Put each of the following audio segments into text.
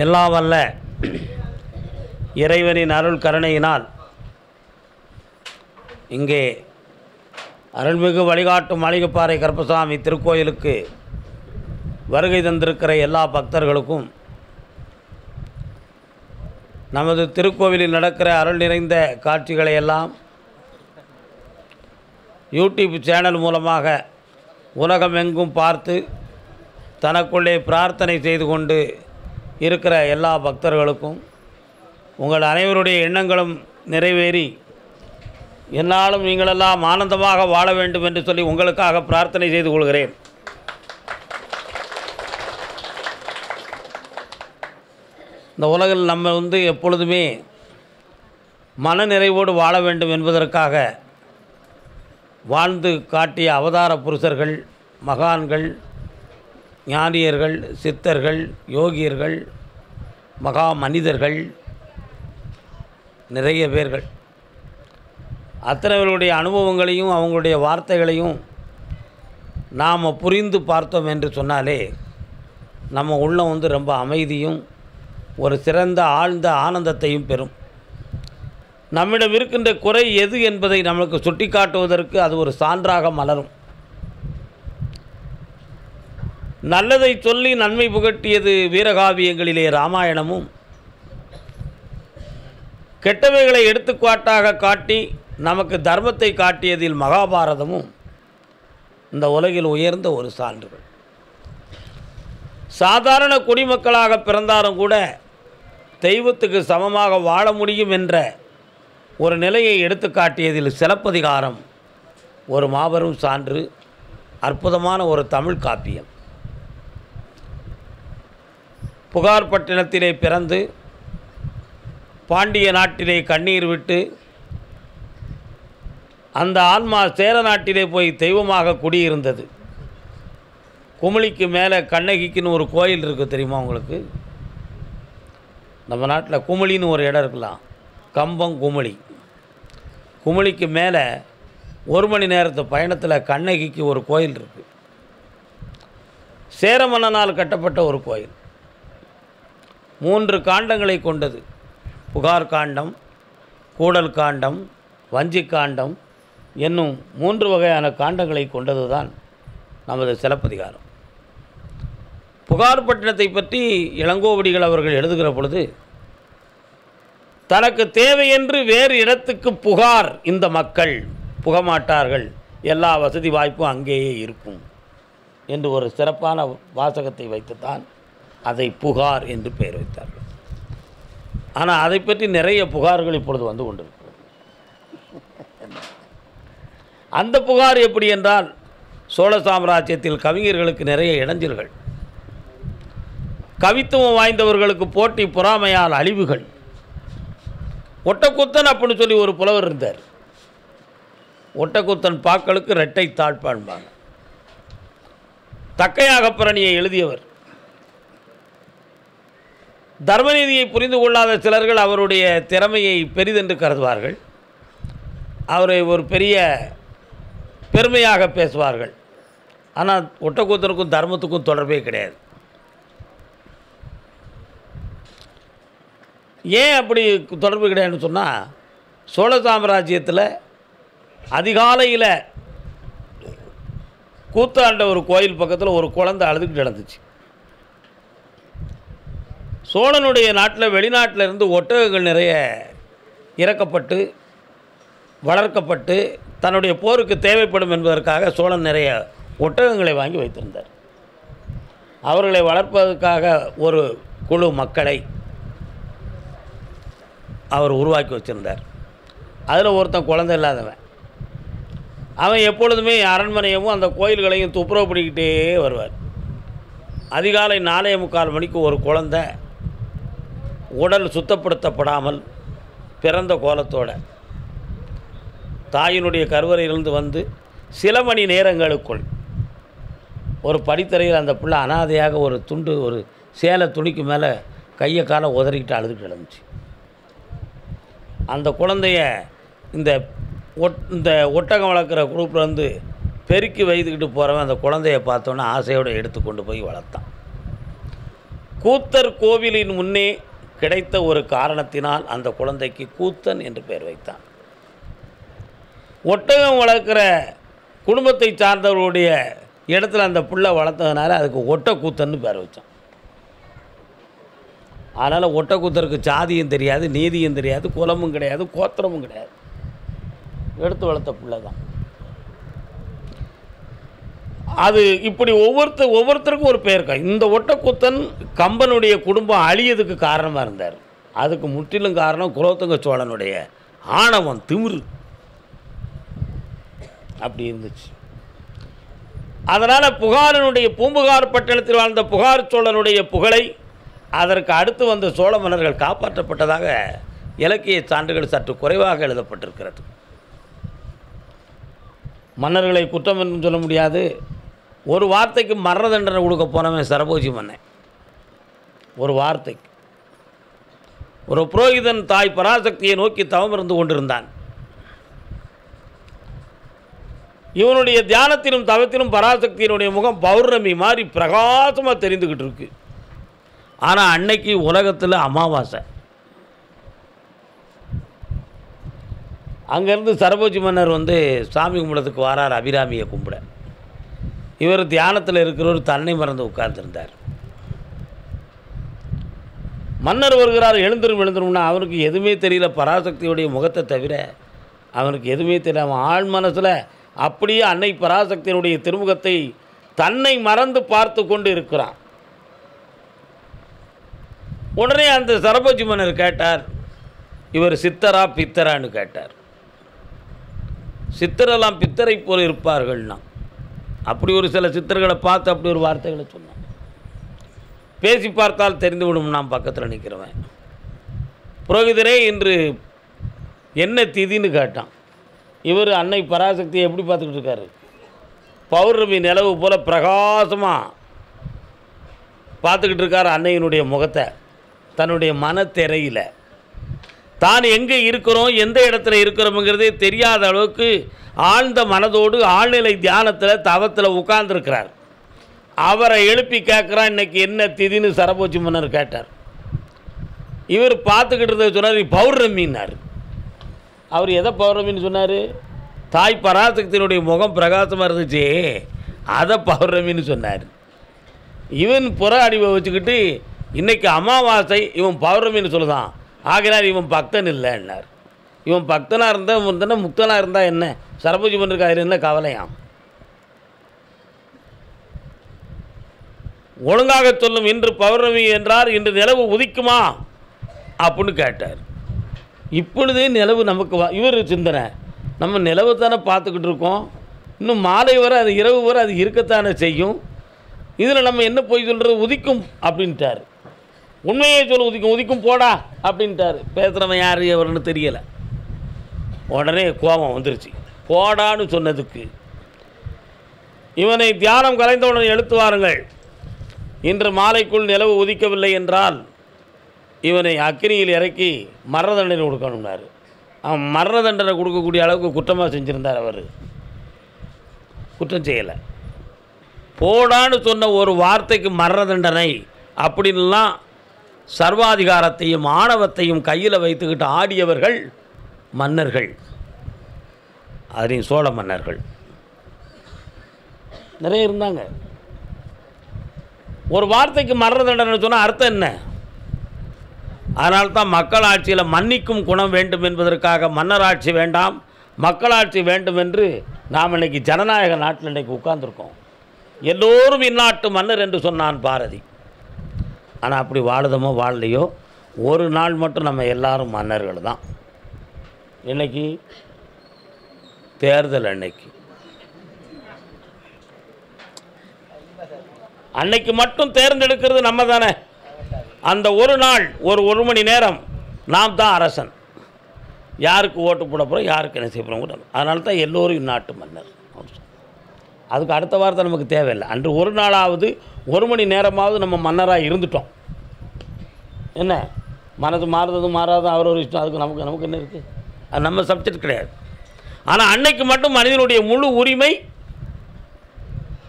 எல்லாம் வல்ல இறைவனின் அருள் கருணையினால் இங்கே அருள்மிகு வழிகாட்டும் மாளிகைப்பாறை கருப்பசாமி திருக்கோயிலுக்கு வருகை தந்திருக்கிற எல்லா பக்தர்களுக்கும் நமது திருக்கோவிலில் நடக்கிற அருள் நிறைந்த காட்சிகளை எல்லாம் யூடியூப் சேனல் மூலமாக உலகமெங்கும் பார்த்து தனக்குள்ளே பிரார்த்தனை செய்து கொண்டு இருக்கிற எல்லா பக்தர்களுக்கும் உங்கள் அனைவருடைய எண்ணங்களும் நிறைவேறி என்னாலும் நீங்களெல்லாம் ஆனந்தமாக வாழ வேண்டும் என்று சொல்லி உங்களுக்காக பிரார்த்தனை செய்து கொள்கிறேன். இந்த உலகில் நம்ம எப்பொழுதுமே மன நிறைவோடு வாழ வேண்டும் என்பதற்காக வாழ்ந்து காட்டிய அவதார புருஷர்கள், மகான்கள், ஞானியர்கள், சித்தர்கள், யோகியர்கள், மகா மனிதர்கள் நிறைய பேர்கள் அத்தனைவர்களுடைய அனுபவங்களையும் அவங்களுடைய வார்த்தைகளையும் நாம் புரிந்து பார்த்தோம் என்று சொன்னாலே நம்ம உள்ளம் ரொம்ப அமைதியும் ஒரு சிறந்த ஆழ்ந்த ஆனந்தத்தையும் பெறும். நம்மிடம் இருக்கின்ற குறை எது என்பதை நமக்கு சுட்டி காட்டுவதற்கு அது ஒரு சான்றாக மலரும். நல்லதை சொல்லி நன்மை புகட்டியது வீரகாவியங்களிலே ராமாயணமும், கெட்டவைகளை எடுத்துக்காட்டாக காட்டி நமக்கு தர்மத்தை காட்டியதில் மகாபாரதமும் இந்த உலகில் உயர்ந்த ஒரு சான்றுகள். சாதாரண குடிமக்களாக பிறந்தாலும் கூட தெய்வத்துக்கு சமமாக வாழ முடியும் என்ற ஒரு நிலையை எடுத்து காட்டியதில் சிலப்பதிகாரம் ஒரு மாபெரும் சான்று, அற்புதமான ஒரு தமிழ் காப்பியம். புகார்பட்டினத்திலே பிறந்து பாண்டிய நாட்டிலே கண்ணீர் விட்டு அந்த ஆன்மா சேர நாட்டிலே போய் தெய்வமாக குடியிருந்தது. குமிளிக்கு மேலே கண்ணகிக்குன்னு ஒரு கோயில் இருக்குது, தெரியுமா உங்களுக்கு? நம்ம நாட்டில் குமிளின்னு ஒரு இடம் இருக்கலாம், கம்பம் குமிளி. குமிளிக்கு மேலே 1 மணி நேரத்து பயணத்தில் கண்ணகிக்கு ஒரு கோயில் இருக்குது. சேர மன்னனால் கட்டப்பட்ட ஒரு கோயில். 3 காண்டங்களை கொண்டது. புகார் காண்டம், கூடல் காண்டம், வஞ்சி காண்டம் என்னும் 3 வகையான காண்டங்களை கொண்டது தான் நமது சிலப்பதிகாரம். புகார்பட்டினத்தை பற்றி இளங்கோவடிகள் அவர்கள் எழுதுகிற பொழுது, தனக்கு தேவையென்று வேறு இடத்துக்கு புகார் இந்த மக்கள் புகமாட்டார்கள், எல்லா வசதி வாய்ப்பும் அங்கேயே இருக்கும் என்று ஒரு சிறப்பான வாசகத்தை வைத்துத்தான் அதை புகார் என்று பெயர் வைத்தார்கள். ஆனால் அதை பற்றி நிறைய புகார்கள் இப்பொழுது வந்து கொண்டிருக்கிறது. அந்த புகார் எப்படி என்றால், சோழ சாம்ராஜ்யத்தில் கவிஞர்களுக்கு நிறைய இடைஞ்சல்கள், கவித்துவம் வாய்ந்தவர்களுக்கு போட்டி பொறாமையால் அழிவுகள். ஒட்டக்குத்தன் அப்படின்னு சொல்லி ஒரு புலவர் இருந்தார். ஒட்டக்குத்தன் பாக்களுக்கு இரட்டை தாழ்பான்பாங்க. தக்கையாகப்பரணியை எழுதியவர். தர்மநீதியை புரிந்து கொள்ளாத சிலர்கள் அவருடைய திறமையை பெரிதென்று கருதுவார்கள். அவரை ஒரு பெரிய பெருமையாக பேசுவார்கள். ஆனால் ஒட்டக்கூத்தனுக்கும் தர்மத்துக்கும் தொடர்பே கிடையாது. ஏன் அப்படி தொடர்பு கிடையாதுன்னு சொன்னால், சோழ சாம்ராஜ்யத்தில் அதிகாலையில் கூத்தாண்ட ஒரு கோயில் பக்கத்தில் ஒரு குழந்தை அழுதுகிட்டு நடந்துச்சு. சோழனுடைய நாட்டில் வெளிநாட்டில் இருந்து ஒட்டகங்கள் நிறைய இறக்கப்பட்டு வளர்க்கப்பட்டு தன்னுடைய போருக்கு தேவைப்படும் என்பதற்காக சோழன் நிறைய ஒட்டகங்களை வாங்கி வைத்திருந்தார். அவர்களை வளர்ப்பதற்காக ஒரு குழு மக்களை அவர் உருவாக்கி வச்சுருந்தார். அதில் ஒருத்தன் குழந்தை இல்லாதவன். அவன் எப்பொழுதுமே அரண்மனையவும் அந்த கோயில்களையும் துப்புரவு பண்ணிக்கிட்டே வருவார். அதிகாலை 4:45 மணிக்கு ஒரு குழந்தை உடல் சுத்தப்படுத்தப்படாமல் பிறந்த கோலத்தோட தாயினுடைய கருவறையிலிருந்து வந்து சில மணி நேரங்களுக்குள் ஒரு படித்தரையில் அந்த பிள்ளை அனாதையாக ஒரு துண்டு, ஒரு சேலை துணிக்கு மேலே கையை காலை உதறிக்கிட்டு அழுதுகிட்டு கிடந்துச்சு. அந்த குழந்தைய இந்த ஒட்டகம் வளர்க்குற குரூப்லேருந்து பெருக்கி வைத்துக்கிட்டு போகிறவன் அந்த குழந்தைய பார்த்தோன்னே ஆசையோடு எடுத்து கொண்டு போய் வளர்த்தான். கூத்தர் கோவிலின் முன்னே கிடைத்த ஒரு காரணத்தினால் அந்த குழந்தைக்கு கூத்தன் என்று பெயர் வைத்தான். ஒட்டகம் வளர்க்குற குடும்பத்தை சார்ந்தவர்களுடைய இடத்துல அந்த புள்ள வளர்த்ததுனால அதுக்கு ஒட்டக்கூத்தன்னு பேர் வச்சான். அதனால் ஒட்டக்கூத்தருக்கு சாதியும் தெரியாது, நீதியும் தெரியாது, குலமும் கிடையாது, கோத்திரமும் கிடையாது. எடுத்து வளர்த்த பிள்ளை தான் அது. இப்படி ஒவ்வொருத்தருக்கும் ஒரு பெயர் இருக்கா. இந்த ஒட்டக்கூத்தன் கம்பனுடைய குடும்பம் அழியதுக்கு காரணமாக இருந்தார். அதுக்கு முற்றிலும் காரணம் குலோத்துங்க சோழனுடைய ஆணவம், திமிரு அப்படி இருந்துச்சு. அதனால் புகாரனுடைய பூம்புகார் பட்டணத்தில் வாழ்ந்த புகார் சோழனுடைய புகழை அதற்கு அடுத்து வந்த சோழ மன்னர்கள் காப்பாற்றப்பட்டதாக இலக்கிய சான்றுகள் சற்று குறைவாக எழுதப்பட்டிருக்கிறது. மன்னர்களை குற்றம் என்று சொல்ல முடியாது. ஒரு வார்த்தைக்கு மரண தண்டனை கொடுக்க போனவன் சரபோஜி மன்னன். ஒரு வார்த்தைக்கு. ஒரு புரோகிதன் தாய் பராசக்தியை நோக்கி தவம் இருந்து கொண்டிருந்தான். இவனுடைய தியானத்திலும் தவத்திலும் பராசக்தியினுடைய முகம் பௌர்ணமி மாதிரி பிரகாசமாக தெரிந்துக்கிட்டு இருக்கு. ஆனால் அன்னைக்கு உலகத்தில் அமாவாசை. அங்கேருந்து சரபோஜி மன்னர் சாமி கும்பிடத்துக்கு வரார், அபிராமியை கும்பிட. இவர் தியானத்தில் இருக்கிறவர் தன்னை மறந்து உட்கார்ந்துருந்தார். மன்னர் வருகிறார், எழுந்துரும்னா அவனுக்கு எதுவுமே தெரியல. பராசக்தியுடைய முகத்தை தவிர அவனுக்கு எதுவுமே தெரியல. அவன் ஆழ் மனசில் அப்படியே அன்னை பராசக்தியினுடைய திருமுகத்தை தன்னை மறந்து பார்த்து கொண்டு இருக்கிறான். உடனே அந்த சரபோஜி மன்னர் கேட்டார், இவர் சித்தரா பித்தரான்னு கேட்டார். சித்தரெல்லாம் பித்தரை போல இருப்பார்கள்னா, அப்படி ஒரு சில சித்தர்களை பார்த்து அப்படி ஒரு வார்த்தைகளை சொன்னான். பேசி பார்த்தால் தெரிந்துவிடும், நான் பக்கத்தில் நிற்கிறவன். புரோகிதரே இன்று என்ன திதின்னு கேட்டான். இவர் அன்னை பராசக்தியை எப்படி பார்த்துக்கிட்டு இருக்காரு? பௌர்ணமி நிலவு போல் பிரகாசமாக பார்த்துக்கிட்டு இருக்கார் அன்னையினுடைய முகத்தை. தன்னுடைய மனத்திரையில் தான் எங்கே இருக்கிறோம், எந்த இடத்துல இருக்கிறோம்ங்கிறதே தெரியாத அளவுக்கு ஆழ்ந்த மனதோடு ஆழ்நிலை தியானத்தில் தவத்தில் உட்கார்ந்துருக்கிறார். அவரை எழுப்பி கேட்குறான், இன்றைக்கி என்ன திதின்னு சரபோஜி மன்னர் கேட்டார். இவர் பார்த்துக்கிட்டு இருந்த சொன்னார், பௌர்ணமின்னார். அவர் எதை பௌர்ணமின்னு சொன்னார்? தாய் பராசக்தியினுடைய முகம் பிரகாசமாக இருந்துச்சு, அதை பௌர்ணமின்னு சொன்னார். இவன் புற அடிவை வச்சுக்கிட்டு இன்றைக்கி அமாவாசை, இவன் பௌர்ணமின்னு சொல்லுதான். ஆகினார் இவன் பக்தன் இல்லைன்னார். இவன் பக்தனாக இருந்தால் இவன் தானே முக்தனாக இருந்தால் என்ன? சரபோஜி மன்னருக்கு அதில் என்ன கவலையாம்? ஒழுங்காக சொல்லும், இன்று பௌர்ணமி என்றார், இன்று நிலவு உதிக்குமா அப்படின்னு கேட்டார். இப்பொழுதே நிலவு நமக்கு இவர் சிந்தனை, நம்ம நிலவு தானே பார்த்துக்கிட்டு இருக்கோம், இன்னும் மாலை வரை அது இரவு வரை அது இருக்கத்தானே செய்யும், இதில் நம்ம என்ன போய் சொல்கிறது, உதிக்கும் அப்படின்ட்டார். உண்மையே சொல்ல, உதிக்கும் உதிக்கும் போடா அப்படின்ட்டார். பேசுகிறவன் யார் எவருன்னு தெரியலை. உடனே கோபம் வந்துருச்சு. போடான்னு சொன்னதுக்கு இவனை தியானம் கலைந்தவுடன் எழுத்து வாருங்கள், இன்று மாலைக்குள் நிலவு உதிக்கவில்லை என்றால் இவனை அக்கினியில் இறக்கி மரண தண்டனை கொடுக்கணும்னார். அவன் மரண தண்டனை கொடுக்கக்கூடிய அளவுக்கு குற்றமாக செஞ்சுருந்தார். அவர் குற்றம் செய்யலை. போடான்னு சொன்ன ஒரு வார்த்தைக்கு மரண தண்டனை அப்படின்லாம் சர்வாதிகாரத்தையும் ஆணவத்தையும் கையில் வைத்துக்கிட்டு ஆடியவர்கள் மன்னர்கள். அதுலேயும் சோழ மன்னர்கள் நிறைய இருந்தாங்க. ஒரு வார்த்தைக்கு மரண தண்டனை சொன்னால் அர்த்தம் என்ன? அதனால்தான் மக்களாட்சியில் மன்னிக்கும் குணம் வேண்டும் என்பதற்காக மன்னராட்சி வேண்டாம், மக்களாட்சி வேண்டும் என்று நாம் இன்றைக்கி ஜனநாயக நாட்டில் இன்றைக்கி உட்கார்ந்துருக்கோம். எல்லோரும் இந்நாட்டு மன்னர் என்று சொன்னான் பாரதி. ஆனால் அப்படி வாழுதமோ வாழலையோ, ஒரு நாள் மட்டும் நம்ம எல்லாரும் மன்னர்கள் தான். இன்னைக்கு தேர்தல் அன்னைக்கு மட்டும் தேர்ந்தெடுக்கிறது நம்ம தானே. அந்த ஒரு நாள் ஒரு மணி நேரம் நாம் தான் அரசன். யாருக்கு ஓட்டு போட போகிறோம், யாருக்கு என்ன செய்ய போகிறோம் கூட. அதனால தான் எல்லோரும் இந்நாட்டு மன்னர். அதுக்கு அடுத்த வாரத்தை நமக்கு தேவையில்லை. அன்று ஒரு நாளாவது ஒரு மணி நேரமாவது நம்ம மன்னராக இருந்துட்டோம். என்ன மனது மாறுறதும் மாறாதும் அவர் ஒரு இஷ்டம், அதுக்கு நமக்கு என்ன இருக்குது? அது நம்ம சப்ஜெக்ட் கிடையாது. ஆனால் அன்னைக்கு மட்டும் மனிதனுடைய முழு உரிமை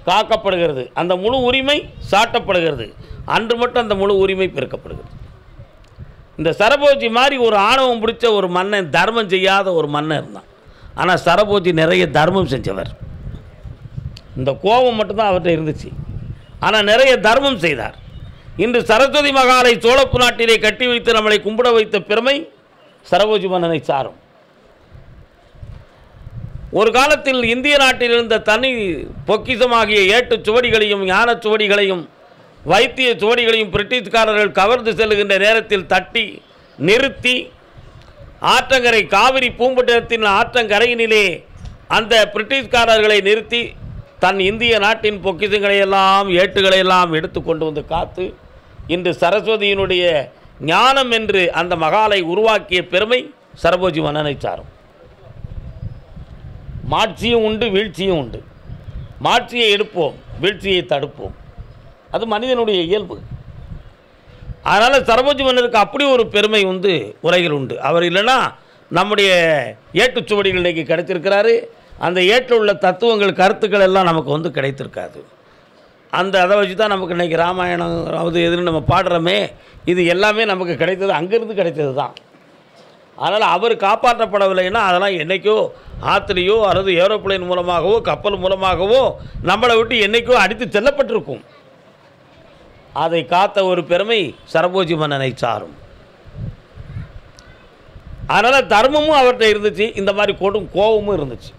காக்கப்படுகிறது, அந்த முழு உரிமை சாட்டப்படுகிறது. அன்று மட்டும் அந்த முழு உரிமை பெருக்கப்படுகிறது. இந்த சரபோஜி மாதிரி ஒரு ஆணவம் பிடிச்ச ஒரு மன்னன், தர்மம் செய்யாத ஒரு மன்னன் இருந்தான். ஆனால் சரபோஜி நிறைய தர்மம் செஞ்சவர். இந்த கோபம் மட்டும்தான் அவர்கிட்ட இருந்துச்சு. ஆனால் நிறைய தர்மம் செய்தார். இன்று சரஸ்வதி மகாலை சோழப்பு நாட்டிலே கட்டி வைத்து நம்மளை கும்பிட வைத்த பெருமை சரபோஜி மன்னனை சாரும். ஒரு காலத்தில் இந்திய நாட்டில் இருந்த தனி பொக்கிசமாகிய ஏட்டு சுவடிகளையும் ஞான சுவடிகளையும் வைத்திய சுவடிகளையும் பிரிட்டிஷ்காரர்கள் கவர்ந்து செல்லுகின்ற நேரத்தில் தட்டி நிறுத்தி ஆற்றங்கரை காவிரி பூம்பட்டினத்தின் ஆற்றங்கரையினிலே அந்த பிரிட்டிஷ்காரர்களை நிறுத்தி தன் இந்திய நாட்டின் பொக்கிசங்களையெல்லாம் ஏட்டுகளையெல்லாம் எடுத்து கொண்டு வந்து காத்து இன்று சரஸ்வதியினுடைய ஞானம் என்று அந்த மகாலை உருவாக்கிய பெருமை சரபோஜி மன்னனை சாரும். மாட்சியும் உண்டு, வீழ்ச்சியும் உண்டு. மாட்சியை எடுப்போம், வீழ்ச்சியை தடுப்போம். அது மனிதனுடைய இயல்பு. அதனால் சரபோஜி மன்னருக்கு அப்படி ஒரு பெருமை வந்து உலகில் உண்டு. அவர் இல்லைன்னா நம்முடைய ஏட்டுச்சுவடிகள் இன்றைக்கி கிடைத்திருக்கிறாரு. அந்த ஏட்டில் உள்ள தத்துவங்கள் கருத்துக்கள் எல்லாம் நமக்கு வந்து கிடைத்திருக்காது. அதை வச்சு தான் நமக்கு இன்றைக்கி ராமாயணம் அது எதுன்னு நம்ம பாடுறோமே, இது எல்லாமே நமக்கு கிடைத்தது அங்கேருந்து கிடைத்தது தான். அதனால் அவர் காப்பாற்றப்படவில்லைன்னா அதெல்லாம் என்றைக்கோ ஆற்றுலையோ அல்லது ஏரோப்ளேன் மூலமாகவோ கப்பல் மூலமாகவோ நம்மளை விட்டு என்றைக்கோ அடித்து செல்லப்பட்டிருக்கும். அதை காத்த ஒரு பெருமை சரபோஜி மன்னனை சாரும். அதனால் தர்மமும் அவர்கிட்ட இருந்துச்சு, இந்த மாதிரி கோபமும் இருந்துச்சு.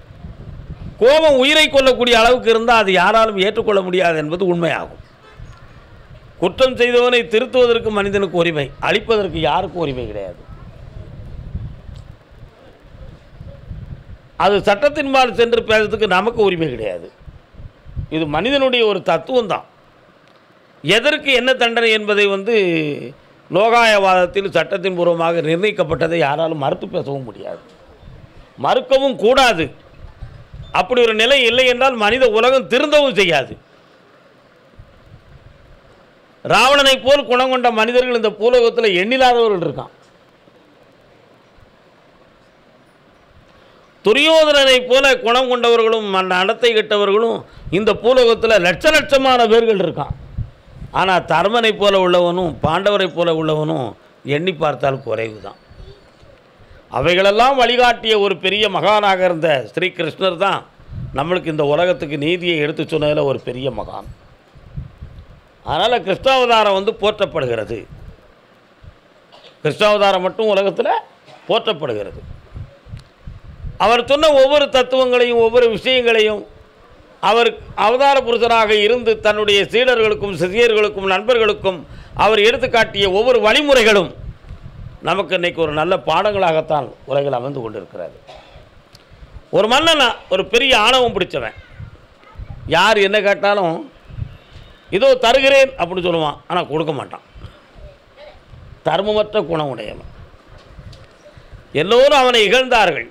கோபம் உயிரை கொள்ளக்கூடிய அளவுக்கு இருந்தால் அது யாராலும் ஏற்றுக்கொள்ள முடியாது என்பது உண்மையாகும். குற்றம் செய்தவனை திருத்துவதற்கு மனிதனுக்கு உரிமை, அழிப்பதற்கு யாருக்கும் உரிமை கிடையாது. அது சட்டத்தின்பால் சென்று பேசுறதுக்கு நமக்கு உரிமை கிடையாது. இது மனிதனுடைய ஒரு தத்துவம் தான். எதற்கு என்ன தண்டனை என்பதை வந்து லோகாயவாதத்தில் சட்டத்தின் பூர்வமாக நிர்ணயிக்கப்பட்டதை யாராலும் மறுத்து பேசவும் முடியாது, மறுக்கவும் கூடாது. அப்படி ஒரு நிலை இல்லை என்றால் மனித உலகம் திருந்தவும் செய்யாது. ராவணனை போல் குணம் கொண்ட மனிதர்கள் இந்த பூலோகத்தில் எண்ணில்லாதவர்கள் இருக்கான். துரியோதனனை போல குணம் கொண்டவர்களும் நடத்தை கெட்டவர்களும் இந்த பூலோகத்தில் லட்ச லட்சமான பேர்கள் இருக்கான். ஆனால் தர்மனை போல உள்ளவனும் பாண்டவரை போல உள்ளவனும் எண்ணி பார்த்தால் குறைவு தான். அவைகளெல்லாம் வழிகாட்டிய ஒரு பெரிய மகானாக இருந்த ஸ்ரீகிருஷ்ணர் தான் நம்மளுக்கு இந்த உலகத்துக்கு நீதியை எடுத்து சொன்னதில் ஒரு பெரிய மகான். அதனால் கிருஷ்ணாவதாரம் வந்து போற்றப்படுகிறது. கிருஷ்ணாவதாரம் மட்டும் உலகத்தில் போற்றப்படுகிறது. அவர் சொன்ன ஒவ்வொரு தத்துவங்களையும் ஒவ்வொரு விஷயங்களையும் அவர் அவதார புருஷராக இருந்து தன்னுடைய சீடர்களுக்கும் சிஷியர்களுக்கும் நண்பர்களுக்கும் அவர் எடுத்துக்காட்டிய ஒவ்வொரு வழிமுறைகளும் நமக்கு இன்றைக்கி ஒரு நல்ல பாடங்களாகத்தான் உலகில் அமைந்து கொண்டிருக்கிறது. ஒரு மன்னன் ஒரு பெரிய ஆணவம் பிடிச்சவன், யார் என்ன கேட்டாலும் இதோ தருகிறேன் அப்படின்னு சொல்லுவான், ஆனால் கொடுக்க மாட்டான். தர்மமற்ற குணம் உடையவன். எல்லோரும் அவனை இகழ்ந்தார்கள்.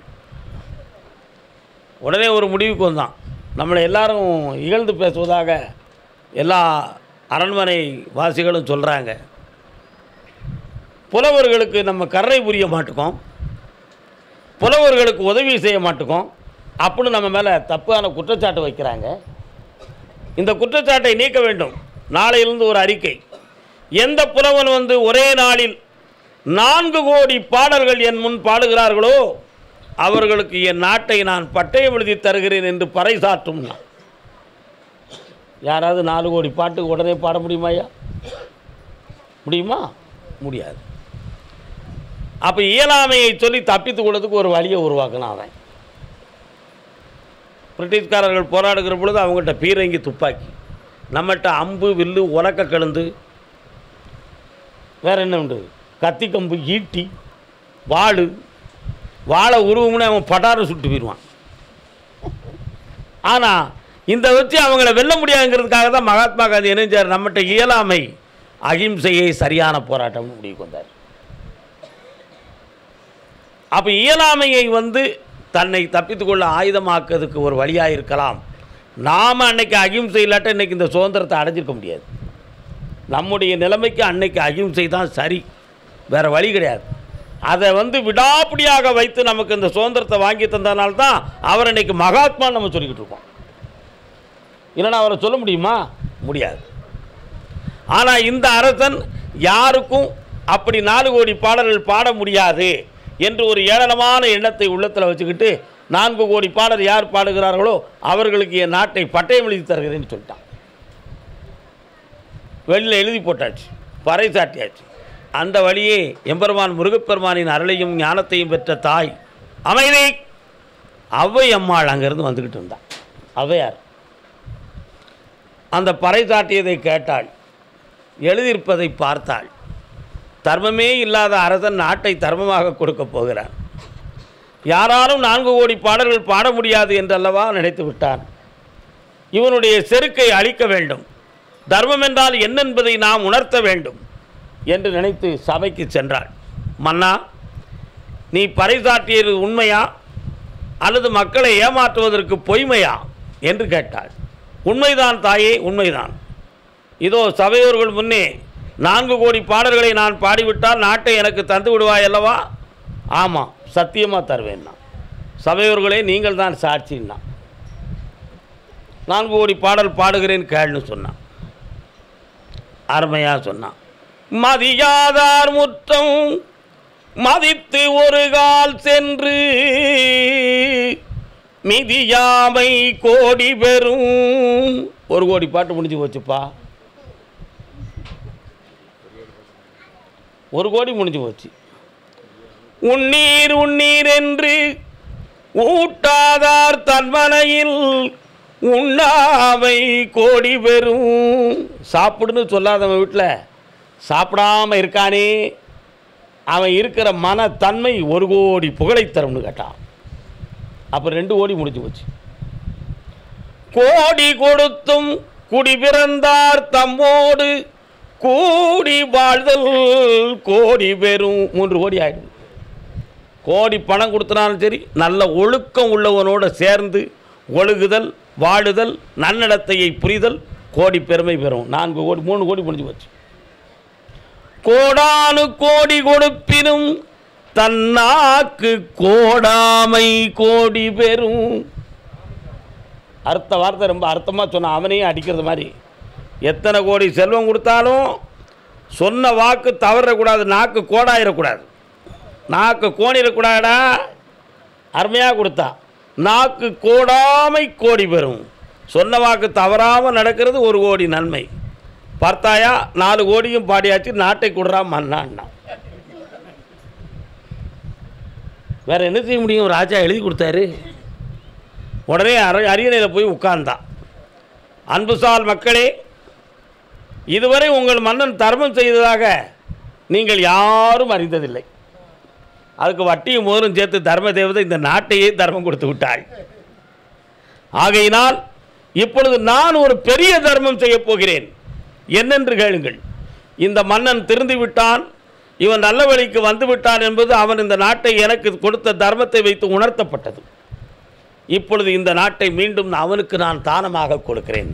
உடனே ஒரு முடிவுக்கு வந்தான், நம்மளை எல்லாரும் இகழ்ந்து பேசுவதாக எல்லா அரண்மனை வாசிகளும் சொல்கிறாங்க. புலவர்களுக்கு நம்ம கருணை புரிய மாட்டோம், புலவர்களுக்கு உதவி செய்ய மாட்டோம் அப்படின்னு நம்ம மேலே தப்பான குற்றச்சாட்டு வைக்கிறாங்க. இந்த குற்றச்சாட்டை நீக்க வேண்டும். நாளையிலிருந்து ஒரு அறிக்கை, எந்த புலவன் வந்து ஒரே நாளில் 4 கோடி பாடல்கள் என் முன் பாடுகிறார்களோ அவர்களுக்கு என் நாட்டை நான் பட்டயம் எழுதி தருகிறேன் என்று பறைசாற்றும். யாராவது 4 கோடி பாட்டுக்கு உடனே பாட முடியுமாயா? முடியுமா? முடியாது. அப்போ இயலாமையை சொல்லி தப்பித்து கொள்வதுக்கு ஒரு வழியை உருவாக்கணும். அவன் பிரிட்டிஷ்காரர்கள் போராடுகிற பொழுது அவங்கள்ட்ட பீரங்கி துப்பாக்கி, நம்மகிட்ட அம்பு வில்லு உலக்க கழுந்து, வேறு என்ன உண்டு, கத்தி கம்பு ஈட்டி வாழை உருவம்னு அவன் பட்டார சுட்டு போயிடுவான். ஆனால் இந்த வச்சு அவங்கள வெல்ல முடியாதுங்கிறதுக்காக தான் மகாத்மா காந்தி இணைஞ்சார். நம்மகிட்ட இயலாமை அகிம்சையை சரியான போராட்டம்னு முடிவுக்கு வந்தார். அப்போ இயலாமையை வந்து தன்னை தப்பித்துக்கொள்ள ஆயுதமாக்குறதுக்கு ஒரு வழியாக இருக்கலாம். நாம் அன்னைக்கு அகிம்சை இல்லாட்ட இன்றைக்கி இந்த சுதந்திரத்தை அடைஞ்சிருக்க முடியாது. நம்முடைய நிலைமைக்கு அன்னைக்கு அகிம்சை தான் சரி, வேறு வழி கிடையாது. அதை வந்து விடாப்பிடியாக வைத்து நமக்கு இந்த சுதந்திரத்தை வாங்கி தந்தனால்தான் அவர் இன்றைக்கி மகாத்மா நம்ம சொல்லிக்கிட்டு இருக்கோம். இல்லைன்னா அவரை சொல்ல முடியுமா? முடியாது. ஆனால் இந்த அரசன் யாருக்கும் அப்படி 4 கோடி பாடல்கள் பாட முடியாது என்று ஒரு ஏளனமான எண்ணத்தை உள்ளத்தில் வச்சுக்கிட்டு 4 கோடி பாடல் யார் பாடுகிறார்களோ அவர்களுக்கு என் நாட்டை பட்டயம் எழுதி தருகிறேன்னு சொல்லிட்டான். வெளியில் எழுதி போட்டாச்சு, பறைசாட்டியாச்சு. அந்த வழியே எம்பெருமான் முருகப்பெருமானின் அருளையும் ஞானத்தையும் பெற்ற தாய் அமைதி ஔவை அம்மாள் அங்கேருந்து வந்துக்கிட்டு இருந்தாள். ஔவையார் அந்த பறைசாட்டியதை கேட்டாள், எழுதியிருப்பதை பார்த்தாள். தர்மமே இல்லாத அரசன் நாட்டை தர்மமாக கொடுக்க போகிறான். யாராலும் 4 கோடி பாடல்கள் பாட முடியாது என்றல்லவா நினைத்து விட்டான். இவனுடைய செருக்கை அழிக்க வேண்டும், தர்மம் என்றால் என்னென்பதை நாம் உணர்த்த வேண்டும் என்று நினைத்து சபைக்கு சென்றாள். மன்னா, நீ பறைசாட்டியது உண்மையா அல்லது மக்களை ஏமாற்றுவதற்கு பொய்மையா என்று கேட்டாள். உண்மைதான் தாயே, உண்மைதான். இதோ சபையோர்கள் முன்னே 4 கோடி பாடல்களை நான் பாடிவிட்டால் நாட்டை எனக்கு தந்து விடுவாய் அல்லவா? ஆமாம், சத்தியமாக தருவேன்னா. சபையோர்களே, நீங்கள் தான் சாட்சின்னா. 4 கோடி பாடல் பாடுகிறேன் கேள்னு சொன்னான். அருமையாக சொன்னான். மதியாதார் முற்றம் மதித்து ஒரு கால் சென்று மிதியாமை கோடி பெறும். 1 கோடி பாட்டு முடிஞ்சு போச்சுப்பா. 1 கோடி முடிஞ்சு போச்சு. உண்ணீர் உண்ணீர் என்று ஊட்டாதார் தன்மனையில் உண்ணாமை கோடி பெறும். சாப்பிடுன்னு சொல்லாதவன் வீட்டில் சாப்பிடாமல் இருக்கானே, அவன் இருக்கிற மனத்தன்மை 1 கோடி புகழை தரும்னு கேட்டான். அப்போ 2 கோடி முடிஞ்சு போச்சு. கோடி கொடுத்தும் குடி பிறந்தார் தம்மோடு கூடி வாழ்தல் கோடி பெறும். 3 கோடி ஆகிடுது. கோடி பணம் கொடுத்தனாலும் சரி, நல்ல ஒழுக்கம் உள்ளவனோடு சேர்ந்து ஒழுகுதல், வாழுதல், நன்னடத்தையை புரிதல் கோடி பெருமை பெறும். 4 கோடி 3 கோடி முடிஞ்சு போச்சு. கோடானு கோடி கொடுப்பினும் தன்னாக்கு கோடாமை கோடி பெறும். அர்த்த வார்த்தை ரொம்ப அர்த்தமாக சொன்ன, அவனையும் அடிக்கிறது மாதிரி. எத்தனை கோடி செல்வம் கொடுத்தாலும் சொன்ன வாக்கு தவறக்கூடாது, நாக்கு கோடாயிடக்கூடாது, நாக்கு கோணிடக்கூடாடா. அருமையாக கொடுத்தா நாக்கு கோடாமை கோடி பெறும். சொன்ன வாக்கு தவறாமல் நடக்கிறது 1 கோடி நன்மை. பார்த்தாயா, 4 கோடியும் பாடியாச்சு, நாட்டை கொடுறா மன்னான்னா. வேறு என்ன செய்ய முடியும்? ராஜா எழுதி கொடுத்தாரு. உடனே அரியணையில் போய் உட்கார்ந்தான். அன்புசால் மக்களே, இதுவரை உங்கள் மன்னன் தர்மம் செய்ததாக நீங்கள் யாரும் அறிந்ததில்லை. அதுக்கு வட்டியும் முதலும் சேர்த்து தர்ம தேவதை இந்த நாட்டையே தர்மம் கொடுத்து விட்டாள். ஆகையினால் இப்பொழுது நான் ஒரு பெரிய தர்மம் செய்ய போகிறேன். என்னென்று கேளுங்கள். இந்த மன்னன் திருந்தி விட்டான், இவன் நல்ல வழிக்கு வந்து விட்டான் என்பது அவன் இந்த நாட்டை எனக்கு கொடுத்த தர்மத்தை வைத்து உணர்த்தப்பட்டது. இப்பொழுது இந்த நாட்டை மீண்டும் அவனுக்கு நான் தானமாக கொடுக்கிறேன்.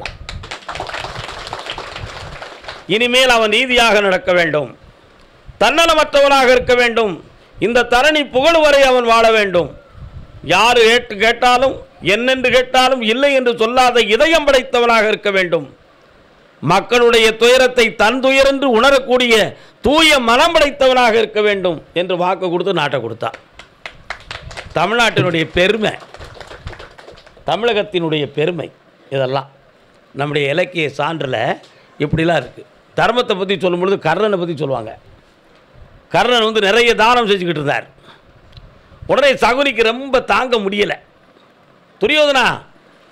இனிமேல் அவன் நீதியாக நடக்க வேண்டும், தன்னலமற்றவனாக இருக்க வேண்டும், இந்த தரணி புகழ் வரை அவன் வாழ வேண்டும். யார் கேட்டாலும் என்னென்று கேட்டாலும் இல்லை என்று சொல்லாத இதயம் படைத்தவனாக இருக்க வேண்டும். மக்களுடைய துயரத்தை தன் துயரென்று உணரக்கூடிய தூய மனம் படைத்தவனாக இருக்க வேண்டும் என்று வாக்கு கொடுத்து நாட்டை கொடுத்தான். தமிழ்நாட்டினுடைய பெருமை, தமிழகத்தினுடைய பெருமை இதெல்லாம் நம்முடைய இலக்கிய சான்றில் இப்படிலாம் இருக்குது. தர்மத்தை பற்றி சொல்லும்பொழுது கர்ணனை பற்றி சொல்லுவாங்க. கர்ணன் நிறைய தானம் செஞ்சுக்கிட்டு இருந்தார். உடனே சகுனிக்கு ரொம்ப தாங்க முடியலை. துரியோதனா,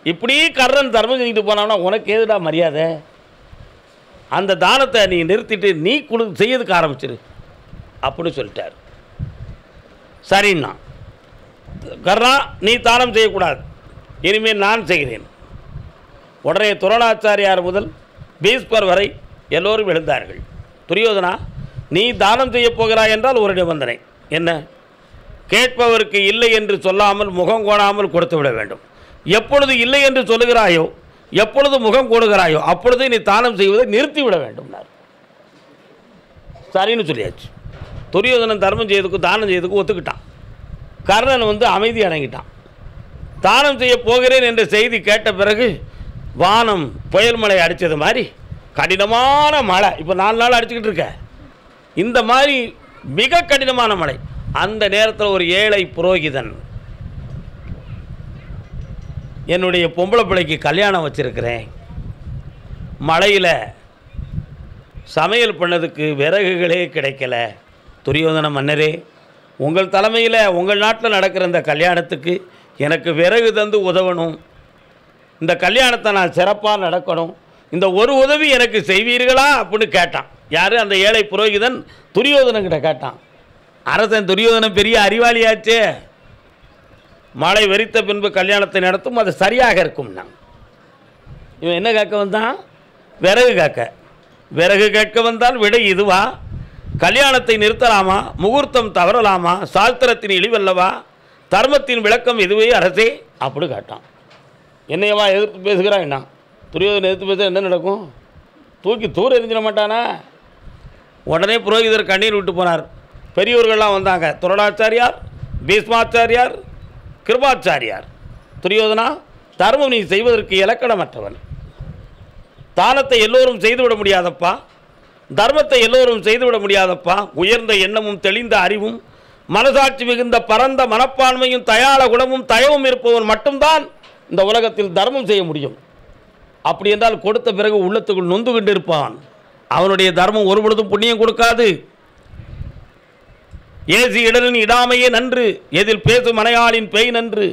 இப்படி கர்ணன் தர்மம் செஞ்சுட்டு போனான்னா உனக்கு ஏதுடா மரியாதை? அந்த தானத்தை நீ நிறுத்திட்டு நீ செய்யறதுக்கு ஆரம்பிச்சிரு அப்படின்னு சொல்லிட்டார். சரிண்ணா, கர்ணா நீ தானம் செய்யக்கூடாது, இனிமேல் நான் செய்கிறேன். உடனே துரோணாச்சாரியார் முதல் பீஷ்மர் வரை எல்லோரும் எழுந்தார்கள். துரியோதனா, நீ தானம் செய்ய போகிறாய் என்றால் ஒரு நிபந்தனை. என்ன? கேட்பவருக்கு இல்லை என்று சொல்லாமல் முகம் கோணாமல் கொடுத்து விட வேண்டும். எப்பொழுது இல்லை என்று சொல்லுகிறாயோ, எப்பொழுது முகம் கோடுகிறாயோ அப்பொழுது நீ தானம் செய்வதை நிறுத்திவிட வேண்டும். சரின்னு சொல்லியாச்சு. துரியோதனன் தர்மம் செய்யறதுக்கு தானம் செய்யறதுக்கு ஒத்துக்கிட்டான். கர்ணன் அமைதி அடங்கிட்டான். தானம் செய்ய போகிறேன் என்ற செய்தி கேட்ட பிறகு வானம் புயல் மழை அடித்தது மாதிரி கடினமான மழை, இப்போ 4 நாள் அடிச்சுக்கிட்டு இருக்க, இந்த மாதிரி மிக கடினமான மழை. அந்த நேரத்தில் ஒரு ஏழை புரோகிதன், என்னுடைய பொம்பளை பிள்ளைக்கு கல்யாணம் வச்சுருக்கிறேன், மழையில் சமையல் பண்ணதுக்கு விறகுகளே கிடைக்கல, துரியோதன மன்னரே, உங்கள் தலைமையில் உங்கள் நாட்டில் நடக்கிற இந்த கல்யாணத்துக்கு எனக்கு விறகு தந்து உதவணும், இந்த கல்யாணத்தை நான் சிறப்பாக நடக்கணும், இந்த ஒரு உதவி எனக்கு செய்வீர்களா அப்படின்னு கேட்டான். யார்? அந்த ஏழை புரோகிதன் துரியோதனங்கிட்ட கேட்டான். அரசன் துரியோதனன் பெரிய அறிவாளியாச்சே, மழை வெறித்த பின்பு கல்யாணத்தை நடத்தும், அது சரியாக இருக்கும்னா. இவன் என்ன கேட்க வந்தான்? விறகு கேட்க. விறகு கேட்க வந்தால் விடை இதுவா? கல்யாணத்தை நிறுத்தலாமா? முகூர்த்தம் தவறலாமா? சாஸ்திரத்தின் இழிவல்லவா? தர்மத்தின் விளக்கம் இதுவே அரசே அப்படி கேட்டான். என்னையவா எதிர்த்து பேசுகிறான்? என்ன துரியோதனை எதிர்த்து பேச என்ன நடக்கும்? தூக்கி தூர எரிஞ்சிட மாட்டானா? உடனே புரோகிதர் கண்ணீர் விட்டு போனார். பெரியவர்கள்லாம் வந்தாங்க, துரோணாச்சாரியார், பீஷ்மாச்சாரியார், கிருபாச்சாரியார். துரியோதனா, தர்மம் நீ செய்வதற்கு இலக்கணமற்றவன், தானத்தை எல்லோரும் செய்துவிட முடியாதப்பா, தர்மத்தை எல்லோரும் செய்துவிட முடியாதப்பா, உயர்ந்த எண்ணமும் தெளிந்த அறிவும் மனசாட்சி மிகுந்த பரந்த மனப்பான்மையும் தயாள குணமும் தயவும் இருப்பவன் மட்டும்தான் இந்த உலகத்தில் தர்மம் செய்ய முடியும். அப்படி என்றால் கொடுத்த பிறகு உள்ளத்துக்குள் நொந்து கொண்டு இருப்பான். அவனுடைய தர்மம் ஒரு பொழுதும் புண்ணியம் கொடுக்காது. ஏசி இடலின் இடாமையே நன்று, எதில் பேசும் மனையாளின் பேய் நன்று.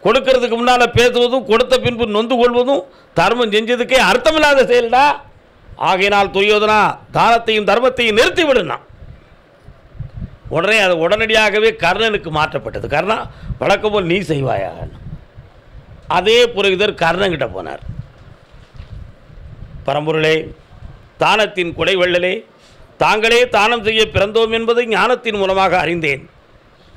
கொடுக்கறதுக்கு முன்னால் பேசுவதும் கொடுத்த பின்பு நொந்து கொள்வதும் தர்மம் செஞ்சதுக்கே அர்த்தமில்லாத செயல்டா. ஆகையினால் துரியோதனா, தானத்தையும் தர்மத்தையும் நிறுத்தி விடுனா. உடனே அது உடனடியாகவே கர்ணனுக்கு மாற்றப்பட்டது. கர்ணா, வழக்கம் போல் நீ செய்வாயா? அதே புரோகிதர் கர்ணங்கிட்ட போனார். பரம்பொருளே, தானத்தின் குடை வெள்ளலே, தாங்களே தானம் செய்ய பிறந்தோம் என்பதை ஞானத்தின் மூலமாக அறிந்தேன்.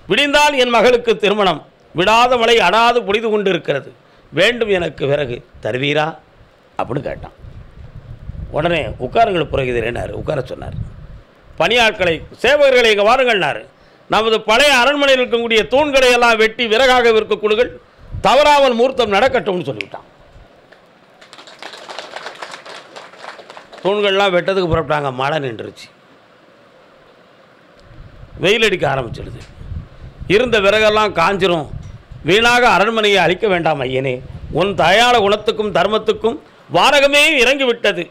விடிந்தால் என் மகளுக்கு திருமணம், விடாத மழை அடாது பொழிது கொண்டு இருக்கிறது, வேண்டும் எனக்கு விறகு தருவீரா அப்படின்னு கேட்டான். உடனே உட்காருங்கள் புரோகிதர் என்னார், உட்கார சொன்னார். பணியாட்களை, சேவகர்களை இங்கே வாருங்கள்னார். நமது பழைய அரண்மனையில் இருக்கக்கூடிய தூண்களை எல்லாம் வெட்டி விறகாக விற்க கொடுங்கள், தவறாமல் மூர்த்தம் நடக்கட்டும்னு சொல்லிவிட்டான். தூண்கள்லாம் வெட்டதுக்கு புறப்பட்டாங்க. மழை நின்றுச்சு, வெயில் அடிக்க ஆரம்பிச்சிடுது. இருந்த விறகெல்லாம் காஞ்சிரும். வீணாக அரண்மனையை அழிக்க வேண்டாம் ஐயனே, உன் தயாள குணத்துக்கும் தர்மத்துக்கும் வானகமே இறங்கிவிட்டது,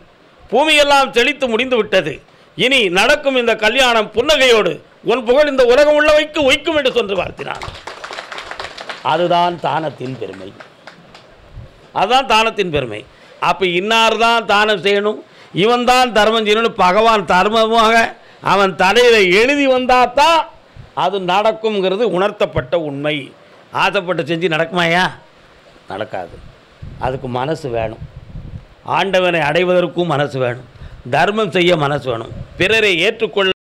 பூமியெல்லாம் செழித்து முடிந்து விட்டது. இனி நடக்கும் இந்த கல்யாணம் புன்னகையோடு உன் புகழ் இந்த உலகம் உள்ளவைக்கு ஒய்க்கும் என்று சொல்லி வாழ்த்தினான். அதுதான் தானத்தின் பெருமை, அதுதான் தானத்தின் பெருமை. அப்போ இன்னார் தான் தானம் செய்யணும், இவன் தான் தர்மம் செய்யணும், பகவான் தர்மமாக அவன் தலையில் எழுதி வந்தால் தான் அது நடக்குங்கிறது உணர்த்தப்பட்ட உண்மை. ஆசைப்பட்டு செஞ்சு நடக்குமாயா? நடக்காது. அதுக்கு மனசு வேணும். ஆண்டவனை அடைவதற்கும் மனசு வேணும், தர்மம் செய்ய மனசு வேணும், பிறரை ஏற்றுக்கொள்ள